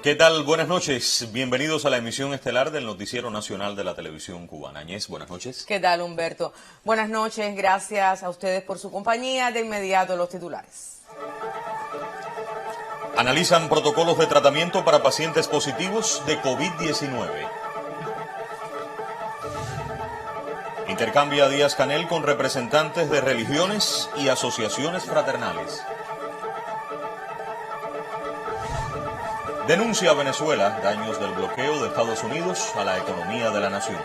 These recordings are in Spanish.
¿Qué tal? Buenas noches. Bienvenidos a la emisión estelar del Noticiero Nacional de la Televisión Cubana. Añez, buenas noches. ¿Qué tal, Humberto? Buenas noches, gracias a ustedes por su compañía. De inmediato los titulares. Analizan protocolos de tratamiento para pacientes positivos de COVID-19. Intercambia Díaz-Canel con representantes de religiones y asociaciones fraternales. Denuncia a Venezuela daños del bloqueo de Estados Unidos a la economía de la nación.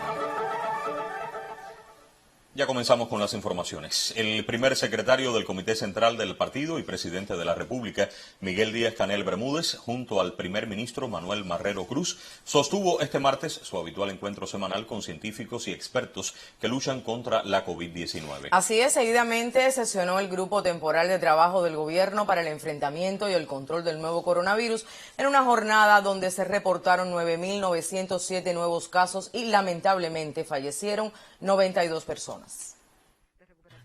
Ya comenzamos con las informaciones. El primer secretario del Comité Central del Partido y presidente de la República, Miguel Díaz-Canel Bermúdez, junto al primer ministro Manuel Marrero Cruz, sostuvo este martes su habitual encuentro semanal con científicos y expertos que luchan contra la COVID-19. Así es, seguidamente sesionó el Grupo Temporal de Trabajo del Gobierno para el enfrentamiento y el control del nuevo coronavirus en una jornada donde se reportaron 9.907 nuevos casos y lamentablemente fallecieron 92 personas.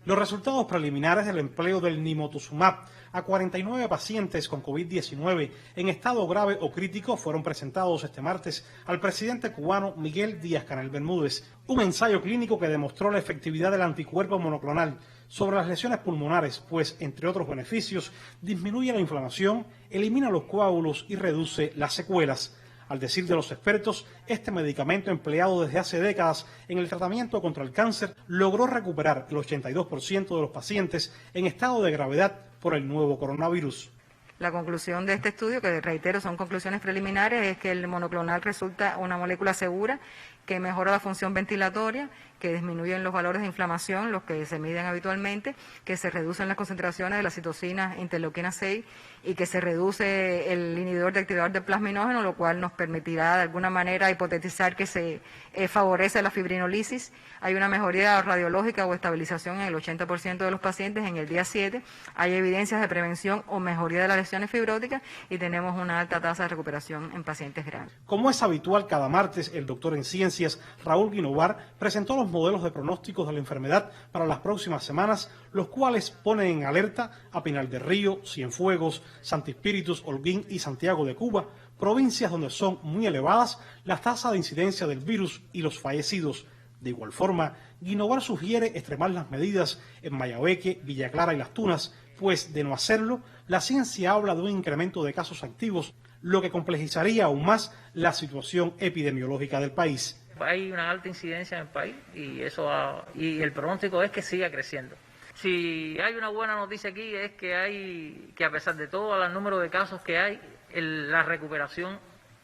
Los resultados preliminares del empleo del nimotuzumab a 49 pacientes con COVID-19 en estado grave o crítico fueron presentados este martes al presidente cubano Miguel Díaz-Canel Bermúdez. Un ensayo clínico que demostró la efectividad del anticuerpo monoclonal sobre las lesiones pulmonares, pues, entre otros beneficios, disminuye la inflamación, elimina los coágulos y reduce las secuelas. Al decir de los expertos, este medicamento empleado desde hace décadas en el tratamiento contra el cáncer logró recuperar el 82% de los pacientes en estado de gravedad por el nuevo coronavirus. La conclusión de este estudio, que reitero son conclusiones preliminares, es que el monoclonal resulta una molécula segura que mejora la función ventilatoria, que disminuyen los valores de inflamación, los que se miden habitualmente, que se reducen las concentraciones de la citocina interleuquina 6 y que se reduce el inhibidor de activador de plasminógeno, lo cual nos permitirá de alguna manera hipotetizar que se favorece la fibrinolisis. Hay una mejoría radiológica o estabilización en el 80% de los pacientes en el día 7. Hay evidencias de prevención o mejoría de las lesiones fibróticas y tenemos una alta tasa de recuperación en pacientes graves. Como es habitual, cada martes el doctor en ciencias Raúl Guinovar presentó los modelos de pronósticos de la enfermedad para las próximas semanas, los cuales ponen en alerta a Pinar del Río, Cienfuegos, Santi Espíritus, Holguín y Santiago de Cuba, provincias donde son muy elevadas las tasas de incidencia del virus y los fallecidos. De igual forma, Guinovar sugiere extremar las medidas en Mayabeque, Villa Clara y Las Tunas, pues de no hacerlo, la ciencia habla de un incremento de casos activos, lo que complejizaría aún más la situación epidemiológica del país. Hay una alta incidencia en el país y el pronóstico es que siga creciendo. Si hay una buena noticia aquí es que a pesar de todo el número de casos que hay, la recuperación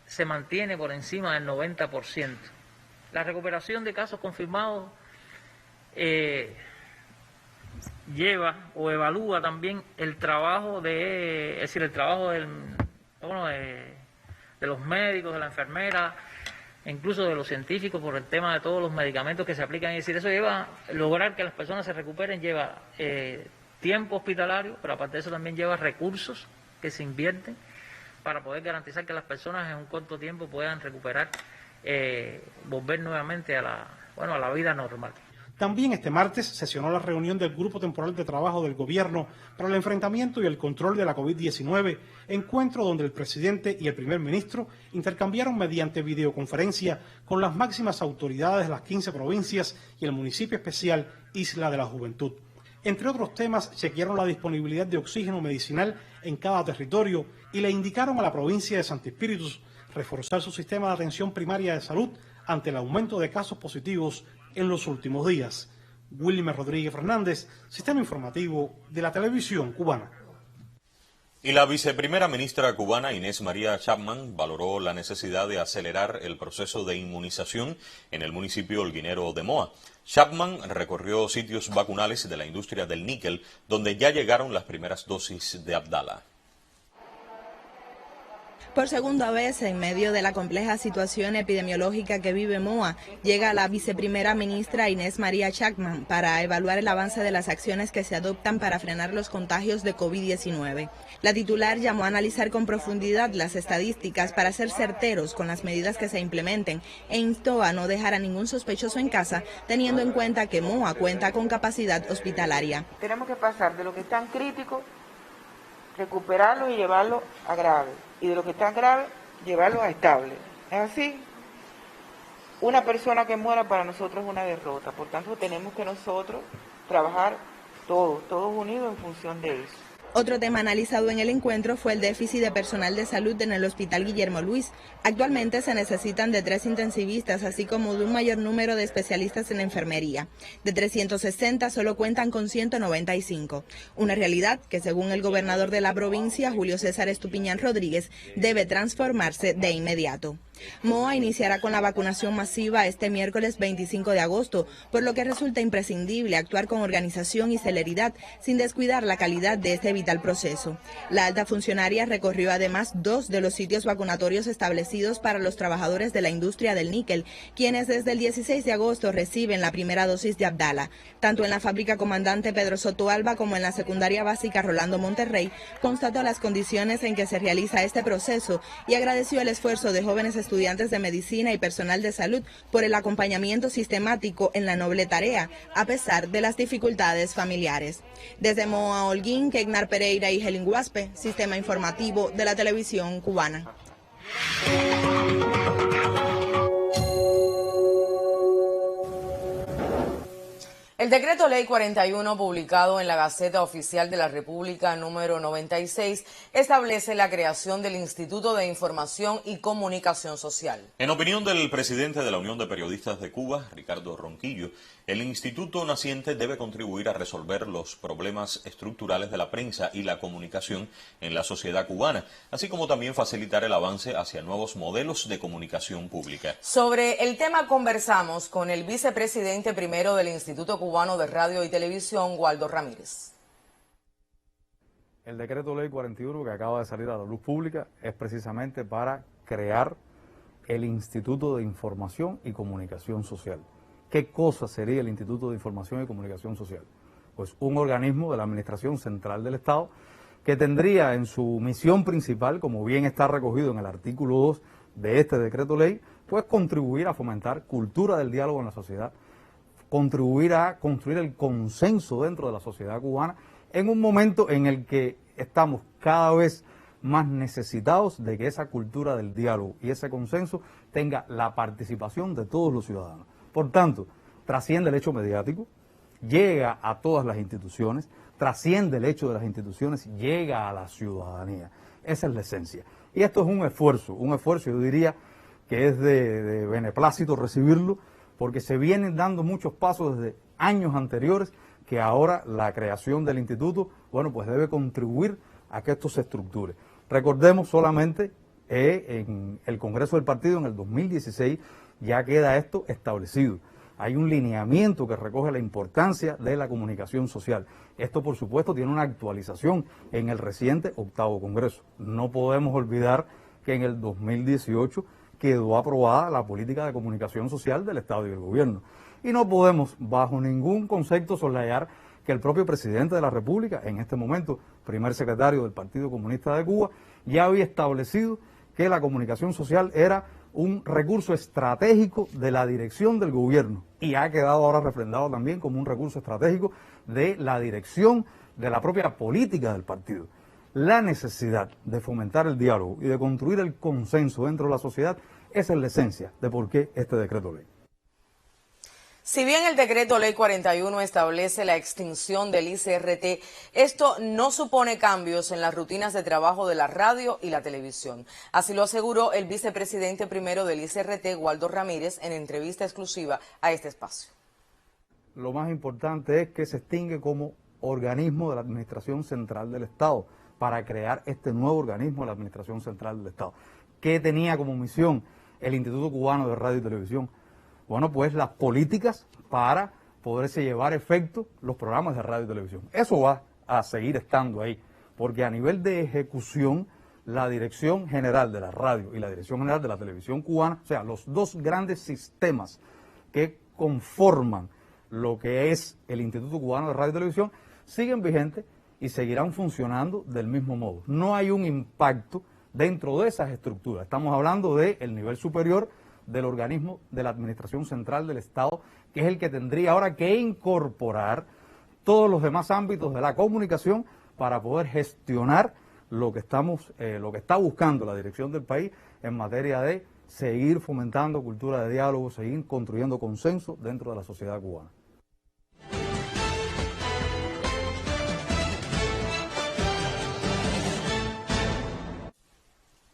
se mantiene por encima del 90%. La recuperación de casos confirmados lleva o evalúa también el trabajo de los médicos, de la enfermera, incluso de los científicos por el tema de todos los medicamentos que se aplican. Es decir, eso lograr que las personas se recuperen lleva tiempo hospitalario, pero aparte de eso también lleva recursos que se invierten para poder garantizar que las personas en un corto tiempo puedan recuperar, volver nuevamente a la vida normal. También este martes sesionó la reunión del Grupo Temporal de Trabajo del Gobierno para el enfrentamiento y el control de la COVID-19, encuentro donde el presidente y el primer ministro intercambiaron mediante videoconferencia con las máximas autoridades de las 15 provincias y el municipio especial Isla de la Juventud. Entre otros temas, chequearon la disponibilidad de oxígeno medicinal en cada territorio y le indicaron a la provincia de Santi Espíritus reforzar su sistema de atención primaria de salud ante el aumento de casos positivos en los últimos días. Wilmer Rodríguez Fernández, Sistema Informativo de la Televisión Cubana. Y la viceprimera ministra cubana Inés María Chapman valoró la necesidad de acelerar el proceso de inmunización en el municipio holguinero de Moa. Chapman recorrió sitios vacunales de la industria del níquel, donde ya llegaron las primeras dosis de Abdala. Por segunda vez, en medio de la compleja situación epidemiológica que vive Moa, llega la viceprimera ministra Inés María Chacman para evaluar el avance de las acciones que se adoptan para frenar los contagios de COVID-19. La titular llamó a analizar con profundidad las estadísticas para ser certeros con las medidas que se implementen e instó a no dejar a ningún sospechoso en casa, teniendo en cuenta que Moa cuenta con capacidad hospitalaria. Tenemos que pasar de lo que es tan crítico, recuperarlo y llevarlo a grave, y de lo que está grave, llevarlo a estable. ¿Es así? Una persona que muera para nosotros es una derrota, por tanto tenemos que nosotros trabajar todos unidos en función de eso. Otro tema analizado en el encuentro fue el déficit de personal de salud en el Hospital Guillermo Luis. Actualmente se necesitan de 3 intensivistas, así como de un mayor número de especialistas en enfermería. De 360 solo cuentan con 195. Una realidad que, según el gobernador de la provincia, Julio César Estupiñán Rodríguez, debe transformarse de inmediato. Moa iniciará con la vacunación masiva este miércoles 25 de agosto, por lo que resulta imprescindible actuar con organización y celeridad, sin descuidar la calidad de este vital proceso. La alta funcionaria recorrió además 2 de los sitios vacunatorios establecidos para los trabajadores de la industria del níquel, quienes desde el 16 de agosto reciben la primera dosis de Abdala. Tanto en la fábrica Comandante Pedro Soto Alba como en la secundaria básica Rolando Monterrey, constató las condiciones en que se realiza este proceso y agradeció el esfuerzo de jóvenes estudiantes de medicina y personal de salud por el acompañamiento sistemático en la noble tarea, a pesar de las dificultades familiares. Desde Moa, Holguín, Kegnar Pereira y Helen Guaspe, Sistema Informativo de la Televisión Cubana. El decreto ley 41, publicado en la Gaceta Oficial de la República número 96, establece la creación del Instituto de Información y Comunicación Social. En opinión del presidente de la Unión de Periodistas de Cuba, Ricardo Ronquillo, el instituto naciente debe contribuir a resolver los problemas estructurales de la prensa y la comunicación en la sociedad cubana, así como también facilitar el avance hacia nuevos modelos de comunicación pública. Sobre el tema conversamos con el vicepresidente primero del Instituto Cubano de Radio y Televisión, Waldo Ramírez. El decreto ley 41 que acaba de salir a la luz pública es precisamente para crear el Instituto de Información y Comunicación Social. ¿Qué cosa sería el Instituto de Información y Comunicación Social? Pues un organismo de la Administración Central del Estado que tendría en su misión principal, como bien está recogido en el artículo 2 de este decreto ley, pues contribuir a fomentar cultura del diálogo en la sociedad, contribuir a construir el consenso dentro de la sociedad cubana en un momento en el que estamos cada vez más necesitados de que esa cultura del diálogo y ese consenso tenga la participación de todos los ciudadanos. Por tanto, trasciende el hecho mediático, llega a todas las instituciones, trasciende el hecho de las instituciones, llega a la ciudadanía. Esa es la esencia. Y esto es un esfuerzo yo diría que es de beneplácito recibirlo, porque se vienen dando muchos pasos desde años anteriores que ahora la creación del instituto, bueno, pues debe contribuir a que esto se estructure. Recordemos solamente en el Congreso del Partido en el 2016 ya queda esto establecido. Hay un lineamiento que recoge la importancia de la comunicación social. Esto, por supuesto, tiene una actualización en el reciente 8º Congreso. No podemos olvidar que en el 2018 quedó aprobada la política de comunicación social del Estado y del Gobierno. Y no podemos, bajo ningún concepto, soslayar que el propio presidente de la República, en este momento, primer secretario del Partido Comunista de Cuba, ya había establecido que la comunicación social era un recurso estratégico de la dirección del gobierno y ha quedado ahora refrendado también como un recurso estratégico de la dirección de la propia política del partido. La necesidad de fomentar el diálogo y de construir el consenso dentro de la sociedad, esa es la esencia de por qué este decreto ley. Si bien el decreto ley 41 establece la extinción del ICRT, esto no supone cambios en las rutinas de trabajo de la radio y la televisión. Así lo aseguró el vicepresidente primero del ICRT, Waldo Ramírez, en entrevista exclusiva a este espacio. Lo más importante es que se extingue como organismo de la Administración Central del Estado para crear este nuevo organismo de la Administración Central del Estado. ¿Qué tenía como misión el Instituto Cubano de Radio y Televisión? Bueno, pues las políticas para poderse llevar efecto los programas de radio y televisión. Eso va a seguir estando ahí, porque a nivel de ejecución la Dirección General de la Radio y la Dirección General de la Televisión Cubana, o sea, los dos grandes sistemas que conforman lo que es el Instituto Cubano de Radio y Televisión, siguen vigentes y seguirán funcionando del mismo modo. No hay un impacto dentro de esas estructuras. Estamos hablando del nivel superior del organismo de la Administración Central del Estado, que es el que tendría ahora que incorporar todos los demás ámbitos de la comunicación para poder gestionar lo que está buscando la dirección del país en materia de seguir fomentando cultura de diálogo, seguir construyendo consenso dentro de la sociedad cubana.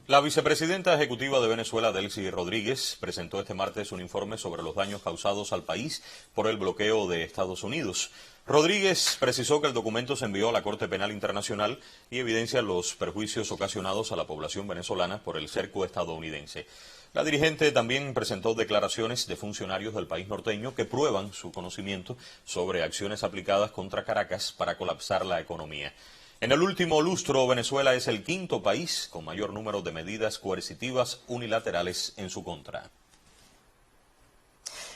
La vicepresidenta ejecutiva de Venezuela, Delcy Rodríguez, presentó este martes un informe sobre los daños causados al país por el bloqueo de Estados Unidos. Rodríguez precisó que el documento se envió a la Corte Penal Internacional y evidencia los perjuicios ocasionados a la población venezolana por el cerco estadounidense. La dirigente también presentó declaraciones de funcionarios del país norteño que prueban su conocimiento sobre acciones aplicadas contra Caracas para colapsar la economía. En el último lustro, Venezuela es el quinto país con mayor número de medidas coercitivas unilaterales en su contra.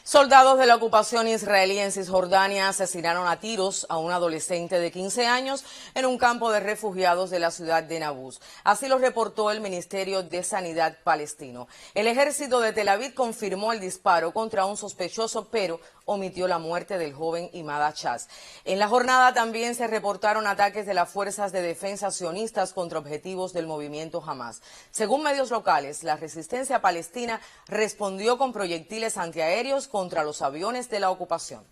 Soldados de la ocupación israelí en Cisjordania asesinaron a tiros a un adolescente de 15 años en un campo de refugiados de la ciudad de Nablus. Así lo reportó el Ministerio de Sanidad palestino. El ejército de Tel Aviv confirmó el disparo contra un sospechoso, pero omitió la muerte del joven Imad Achaz. En la jornada también se reportaron ataques de las fuerzas de defensa sionistas contra objetivos del movimiento Hamas. Según medios locales, la resistencia palestina respondió con proyectiles antiaéreos contra los aviones de la ocupación.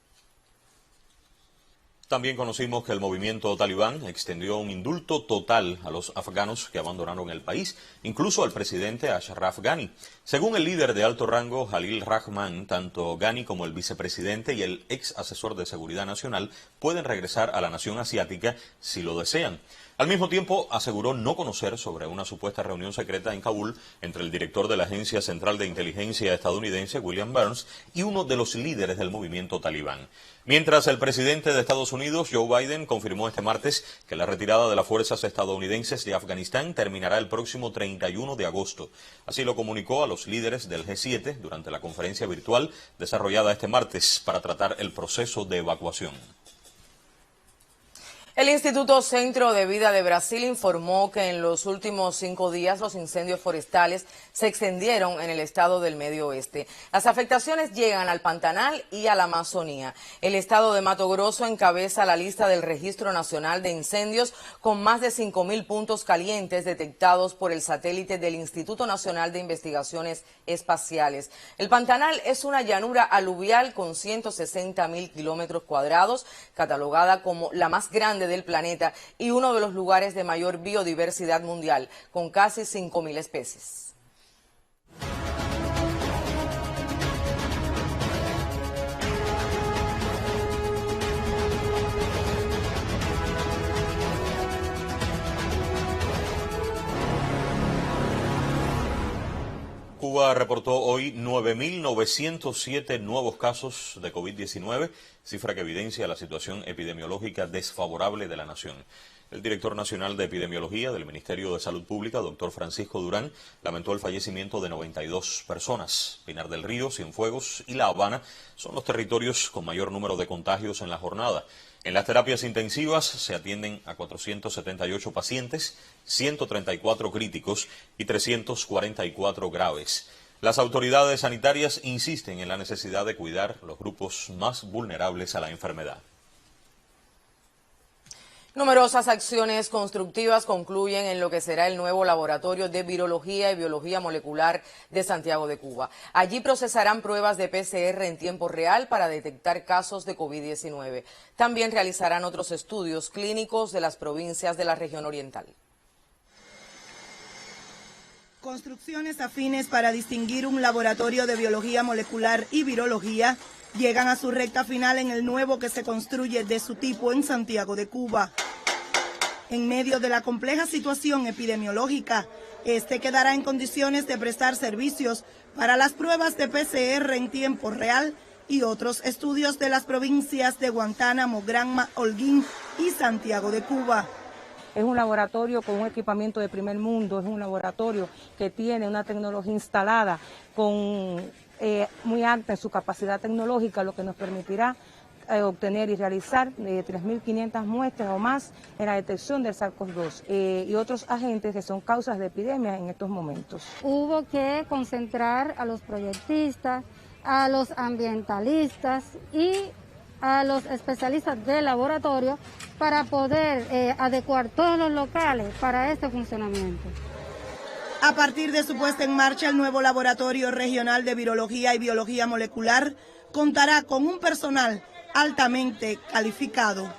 También conocimos que el movimiento talibán extendió un indulto total a los afganos que abandonaron el país, incluso al presidente Ashraf Ghani. Según el líder de alto rango, Jalil Rahman, tanto Ghani como el vicepresidente y el ex asesor de seguridad nacional pueden regresar a la nación asiática si lo desean. Al mismo tiempo, aseguró no conocer sobre una supuesta reunión secreta en Kabul entre el director de la Agencia Central de Inteligencia estadounidense, William Burns, y uno de los líderes del movimiento talibán. Mientras el presidente de Estados Unidos, Joe Biden, confirmó este martes que la retirada de las fuerzas estadounidenses de Afganistán terminará el próximo 31 de agosto. Así lo comunicó a los líderes del G7 durante la conferencia virtual desarrollada este martes para tratar el proceso de evacuación. El Instituto Centro de Vida de Brasil informó que en los últimos 5 días los incendios forestales se extendieron en el estado del Medio Oeste. Las afectaciones llegan al Pantanal y a la Amazonía. El estado de Mato Grosso encabeza la lista del Registro Nacional de Incendios con más de 5.000 puntos calientes detectados por el satélite del Instituto Nacional de Investigaciones Espaciales. El Pantanal es una llanura aluvial con 160.000 kilómetros cuadrados, catalogada como la más grande del planeta y uno de los lugares de mayor biodiversidad mundial, con casi 5.000 especies. Cuba reportó hoy 9.907 nuevos casos de COVID-19, cifra que evidencia la situación epidemiológica desfavorable de la nación. El director nacional de epidemiología del Ministerio de Salud Pública, doctor Francisco Durán, lamentó el fallecimiento de 92 personas. Pinar del Río, Cienfuegos y La Habana son los territorios con mayor número de contagios en la jornada. En las terapias intensivas se atienden a 478 pacientes, 134 críticos y 344 graves. Las autoridades sanitarias insisten en la necesidad de cuidar los grupos más vulnerables a la enfermedad. Numerosas acciones constructivas concluyen en lo que será el nuevo Laboratorio de Virología y Biología Molecular de Santiago de Cuba. Allí procesarán pruebas de PCR en tiempo real para detectar casos de COVID-19. También realizarán otros estudios clínicos de las provincias de la región oriental. Construcciones afines para distinguir un laboratorio de biología molecular y virología llegan a su recta final en el nuevo que se construye de su tipo en Santiago de Cuba. En medio de la compleja situación epidemiológica, este quedará en condiciones de prestar servicios para las pruebas de PCR en tiempo real y otros estudios de las provincias de Guantánamo, Granma, Holguín y Santiago de Cuba. Es un laboratorio con un equipamiento de primer mundo, es un laboratorio que tiene una tecnología instalada muy alta en su capacidad tecnológica, lo que nos permitirá obtener y realizar 3.500 muestras o más en la detección del SARS-CoV-2 y otros agentes que son causas de epidemia en estos momentos. Hubo que concentrar a los proyectistas, a los ambientalistas y a los especialistas del laboratorio para poder adecuar todos los locales para este funcionamiento. A partir de su puesta en marcha, el nuevo Laboratorio Regional de Virología y Biología Molecular contará con un personal altamente calificado.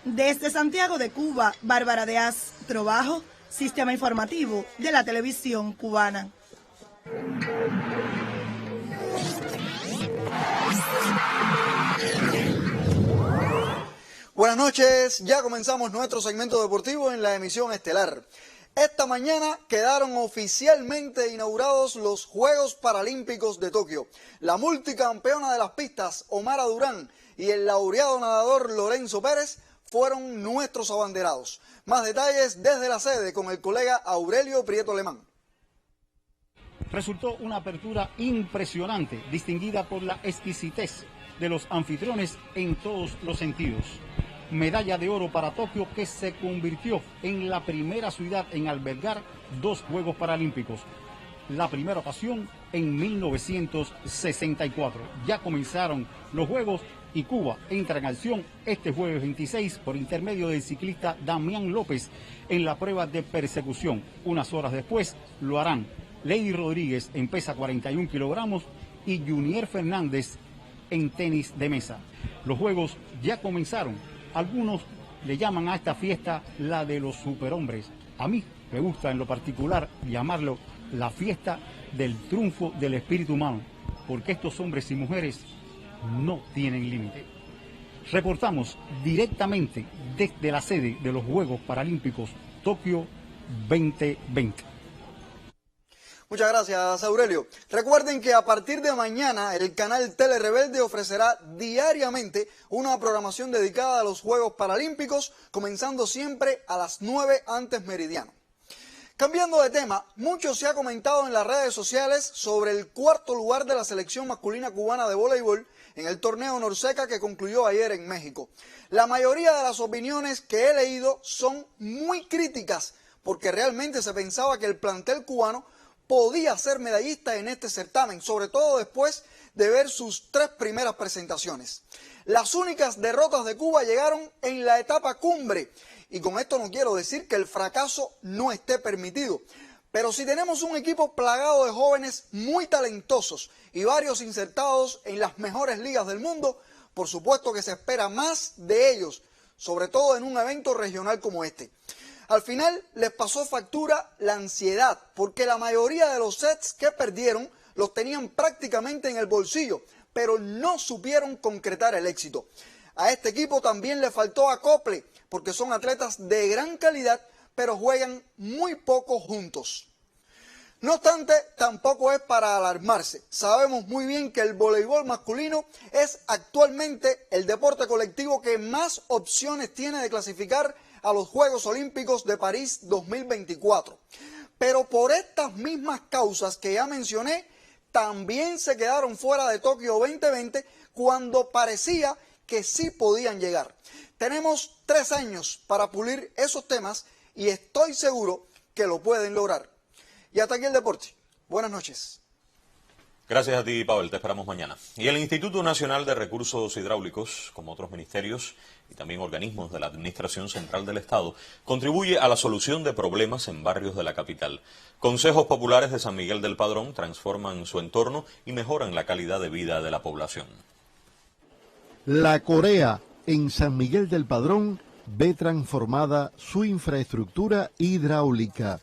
Desde Santiago de Cuba, Bárbara Deaz Trobajo, Sistema Informativo de la Televisión Cubana. Buenas noches, ya comenzamos nuestro segmento deportivo en la emisión estelar. Esta mañana quedaron oficialmente inaugurados los Juegos Paralímpicos de Tokio. La multicampeona de las pistas, Omara Durán, y el laureado nadador Lorenzo Pérez fueron nuestros abanderados. Más detalles desde la sede con el colega Aurelio Prieto Alemán. Resultó una apertura impresionante, distinguida por la exquisitez de los anfitriones en todos los sentidos. Medalla de oro para Tokio, que se convirtió en la primera ciudad en albergar 2 Juegos Paralímpicos. La primera ocasión en 1964. Ya comenzaron los Juegos y Cuba entra en acción este jueves 26 por intermedio del ciclista Damián López en la prueba de persecución. Unas horas después lo harán Lady Rodríguez en pesa 41 kilogramos y Junior Fernández en tenis de mesa. Los Juegos ya comenzaron. Algunos le llaman a esta fiesta la de los superhombres. A mí me gusta en lo particular llamarlo la fiesta del triunfo del espíritu humano, porque estos hombres y mujeres no tienen límite. Reportamos directamente desde la sede de los Juegos Paralímpicos Tokio 2020. Muchas gracias, Aurelio. Recuerden que a partir de mañana el canal Tele Rebelde ofrecerá diariamente una programación dedicada a los Juegos Paralímpicos, comenzando siempre a las 9 antes meridiano. Cambiando de tema, mucho se ha comentado en las redes sociales sobre el 4º lugar de la selección masculina cubana de voleibol en el torneo Norseca que concluyó ayer en México. La mayoría de las opiniones que he leído son muy críticas, porque realmente se pensaba que el plantel cubano podía ser medallista en este certamen, sobre todo después de ver sus 3 primeras presentaciones. Las únicas derrotas de Cuba llegaron en la etapa cumbre, y con esto no quiero decir que el fracaso no esté permitido, pero si tenemos un equipo plagado de jóvenes muy talentosos y varios insertados en las mejores ligas del mundo, por supuesto que se espera más de ellos, sobre todo en un evento regional como este. Al final les pasó factura la ansiedad, porque la mayoría de los sets que perdieron los tenían prácticamente en el bolsillo, pero no supieron concretar el éxito. A este equipo también le faltó acople, porque son atletas de gran calidad, pero juegan muy poco juntos. No obstante, tampoco es para alarmarse. Sabemos muy bien que el voleibol masculino es actualmente el deporte colectivo que más opciones tiene de clasificar a los Juegos Olímpicos de París 2024. Pero por estas mismas causas que ya mencioné, también se quedaron fuera de Tokio 2020 cuando parecía que sí podían llegar. Tenemos 3 años para pulir esos temas y estoy seguro que lo pueden lograr. Y hasta aquí el deporte. Buenas noches. Gracias a ti, Pavel. Te esperamos mañana. Y el Instituto Nacional de Recursos Hidráulicos, como otros ministerios y también organismos de la Administración Central del Estado, contribuye a la solución de problemas en barrios de la capital. Consejos populares de San Miguel del Padrón transforman su entorno y mejoran la calidad de vida de la población. La Corea, en San Miguel del Padrón, ve transformada su infraestructura hidráulica.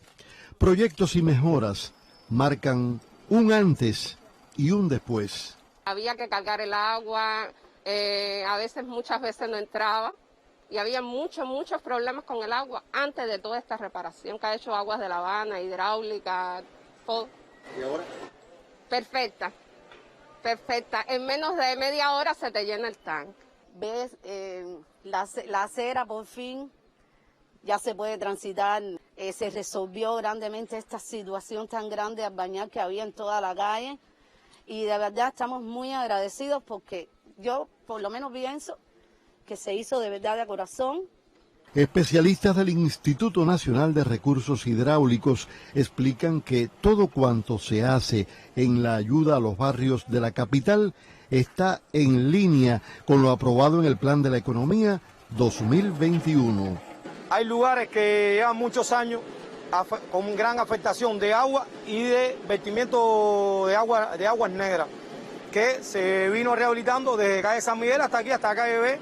Proyectos y mejoras marcan un antes y un después. Había que cargar el agua, muchas veces no entraba y había muchos problemas con el agua antes de toda esta reparación que ha hecho Aguas de La Habana, hidráulica, todo. ¿Y ahora? Perfecta. En menos de media hora se te llena el tanque. Ves la acera por fin ya se puede transitar, se resolvió grandemente esta situación tan grande al bañar que había en toda la calle y de verdad estamos muy agradecidos porque yo por lo menos pienso que se hizo de verdad de corazón. Especialistas del Instituto Nacional de Recursos Hidráulicos explican que todo cuanto se hace en la ayuda a los barrios de la capital está en línea con lo aprobado en el Plan de la Economía 2021. Hay lugares que llevan muchos años con gran afectación de agua y de vertimiento de aguas negras, que se vino rehabilitando desde calle San Miguel hasta aquí, hasta calle B,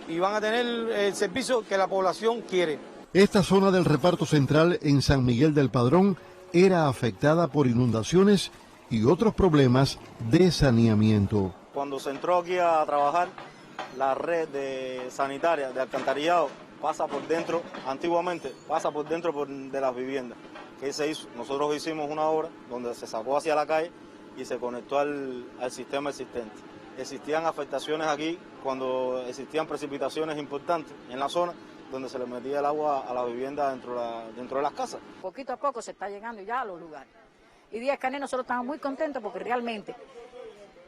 y van a tener el servicio que la población quiere. Esta zona del reparto central en San Miguel del Padrón era afectada por inundaciones y otros problemas de saneamiento. Cuando se entró aquí a trabajar, la red sanitaria de alcantarillado pasa por dentro, antiguamente pasa por dentro de las viviendas. ¿Qué se hizo? Nosotros hicimos una obra donde se sacó hacia la calle y se conectó al sistema existente. Existían afectaciones aquí cuando existían precipitaciones importantes en la zona donde se le metía el agua a la vivienda dentro de las casas. Poquito a poco se está llegando ya a los lugares. Y Díaz Canel nosotros estamos muy contentos porque realmente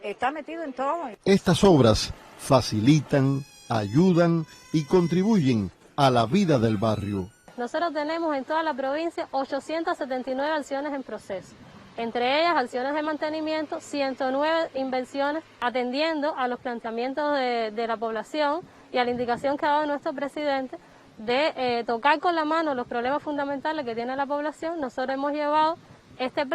está metido en todo. Estas obras facilitan, ayudan y contribuyen a la vida del barrio. Nosotros tenemos en toda la provincia 879 acciones en proceso. Entre ellas, acciones de mantenimiento, 109 inversiones atendiendo a los planteamientos de la población y a la indicación que ha dado nuestro presidente de tocar con la mano los problemas fundamentales que tiene la población. Nosotros hemos llevado este plan